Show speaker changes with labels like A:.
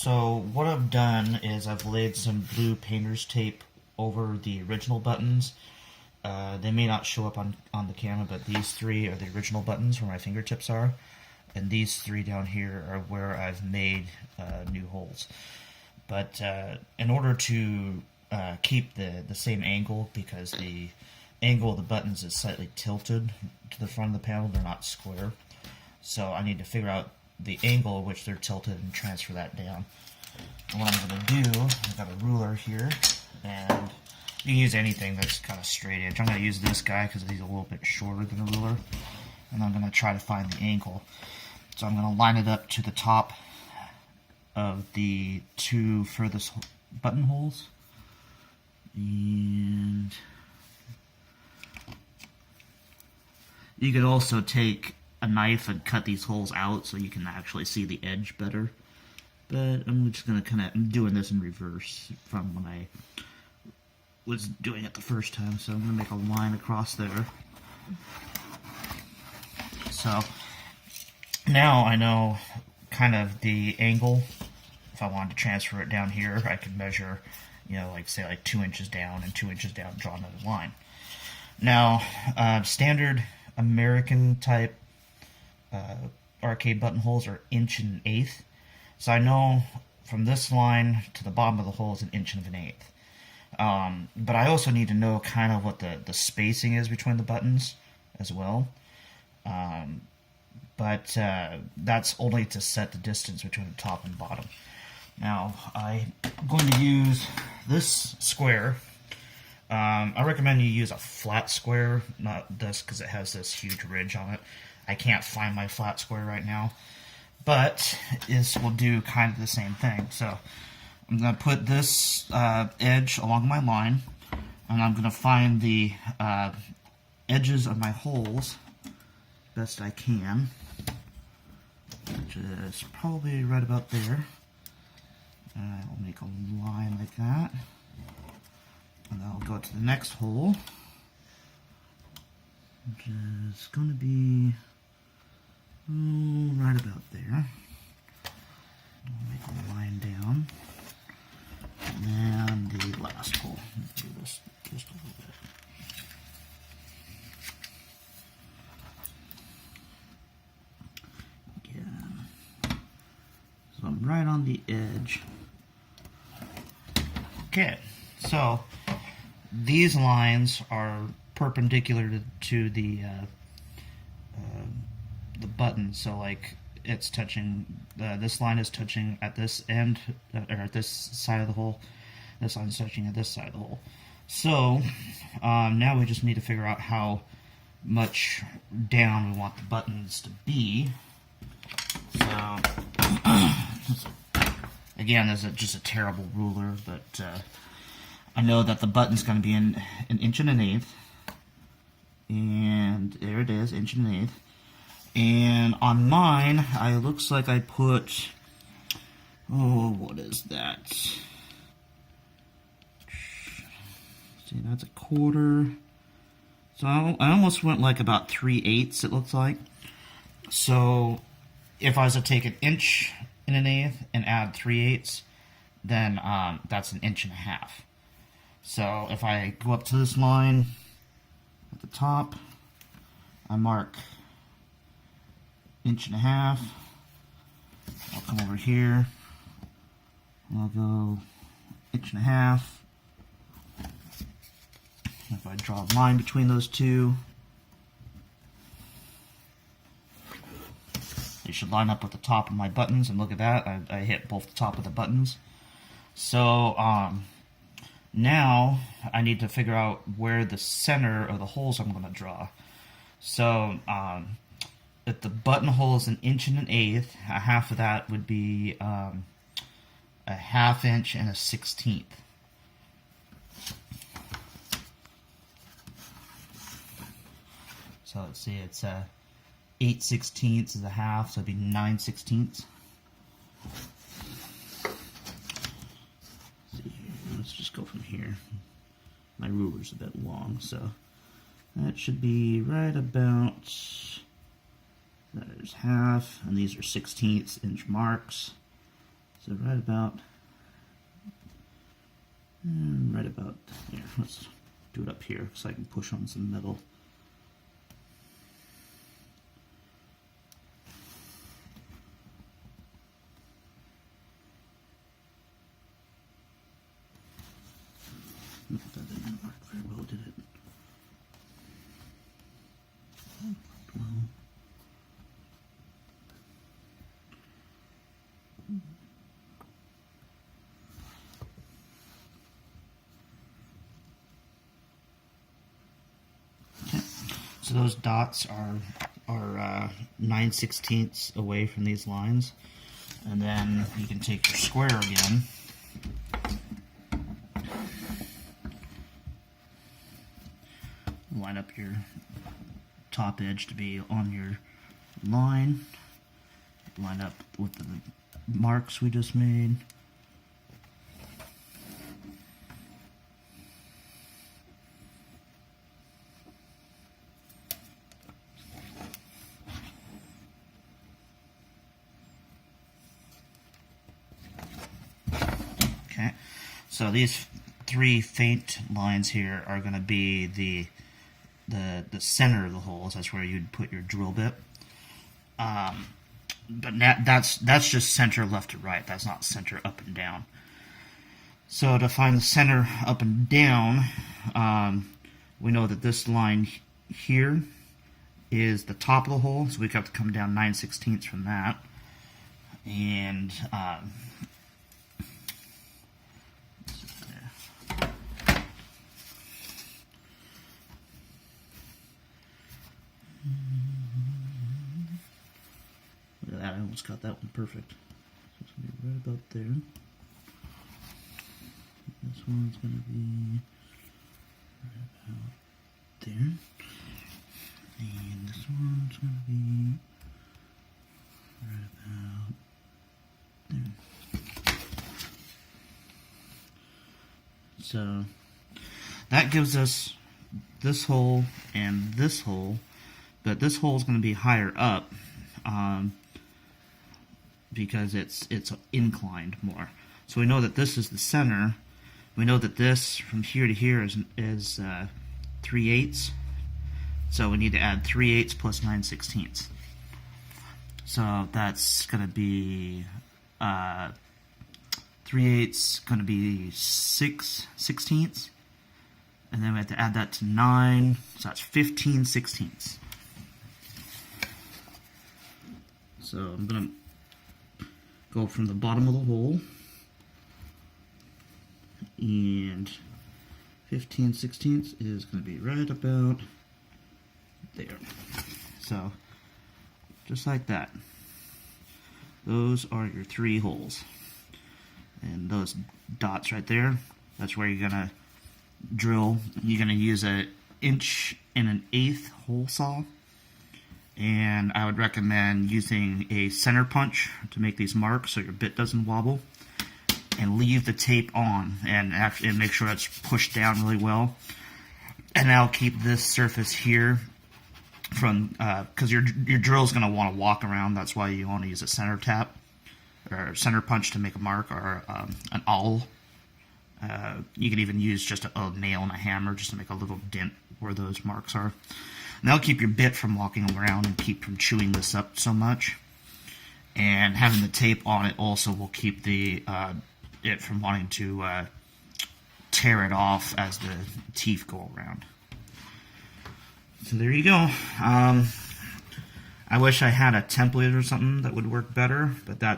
A: So what I've done is I've laid some blue painter's tape over the original buttons. They may not show up on the camera, but these three are the original buttons where my fingertips are. And these three down here are where I've made new holes. But in order to keep the same angle, because the angle of the buttons is slightly tilted to the front of the panel, they're not square. So I need to figure out the angle at which they're tilted and transfer that down. And what I'm going to do, I've got a ruler here, and you can use anything that's kind of straight edge. I'm going to use this guy because he's a little bit shorter than a ruler, and I'm going to try to find the angle. So I'm going to line it up to the top of the two furthest buttonholes, and you could also take a knife and cut these holes out so you can actually see the edge better. But I'm just going to I'm doing this in reverse from when I was doing it the first time. So I'm going to make a line across there. So now I know kind of the angle. If I wanted to transfer it down here, I could measure, like 2 inches down and 2 inches down, draw another line. Now, standard American type arcade buttonholes are 1 1/8. So I know from this line to the bottom of the hole is 1 1/8. But I also need to know kind of what the spacing is between the buttons as well. But that's only to set the distance between the top and bottom. Now, I'm going to use this square. I recommend you use a flat square, not this, because it has this huge ridge on it. I can't find my flat square right now, but this will do kind of the same thing. So I'm going to put this edge along my line, and I'm going to find the edges of my holes best I can, which is probably right about there. I'll make a line like that, and then I'll go to the next hole, which is going to be right about there. I'll make a line down, and then the last hole. Let's do this just a little bit. Again, so I'm right on the edge. Okay, so these lines are perpendicular to the button. So like it's touching. This line is touching at this end, or at this side of the hole. This line is touching at this side of the hole. So now we just need to figure out how much down we want the buttons to be. So. Again, this is just a terrible ruler, but I know that the button's going to be in 1 1/8. And there it is, 1 1/8. And on mine, it looks like I put, what is that? See, that's 1/4. So I almost went like about 3/8, it looks like. So if I was to take 1 1/8 and add 3/8, then that's 1 1/2. So if I go up to this line at the top, I mark 1 1/2. I'll come over here, and I'll go 1 1/2. If I draw a line between those two, they should line up with the top of my buttons, and look at that, I hit both the top of the buttons. So now I need to figure out where the center of the holes I'm going to draw. So if the buttonhole is 1 1/8, a half of that would be a 1/2 inch and a 1/16. So let's see, it's 8/16 is a half, so it'd be 9/16. Let's just go from here. My ruler's a bit long, so that should be right about, there's half, and these are 1/16 inch marks. So right about there. Let's do it up here so I can push on some metal. That didn't work very well, did it? Well. So those dots are 9/16 away from these lines, and then you can take your square again, line up your top edge to be on your line, line up with the marks we just made. Okay, so these three faint lines here are going to be the center of the holes. That's where you'd put your drill bit. But that's just center left to right. That's not center up and down. So to find the center up and down, we know that this line here is the top of the hole, so we have to come down 9/16 from that. And look at that, I almost got that one perfect. So it's going to be right about there. This one's going to be right about there. And this one's going to be right about there. So that gives us this hole and this hole, but this hole is going to be higher up because it's inclined more. So we know that this is the center. We know that this from here to here is 3/8. So we need to add 3/8 plus 9/16. So that's going to be 3/8 going to be 6/16. And then we have to add that to 9, so that's 15/16. So I'm going to go from the bottom of the hole, and 15/16 is going to be right about there. So just like that. Those are your three holes. And those dots right there, that's where you're going to drill. You're going to use an 1 1/8" hole saw, and I would recommend using a center punch to make these marks so your bit doesn't wobble, and leave the tape on and make sure it's pushed down really well. And that'll keep this surface here from because your drill is going to want to walk around. That's why you want to use a center tap or center punch to make a mark, or an awl. You can even use just a nail and a hammer just to make a little dent where those marks are. And that'll keep your bit from walking around and keep from chewing this up so much. And having the tape on it also will keep it from wanting to tear it off as the teeth go around. So there you go. I wish I had a template or something that would work better, but that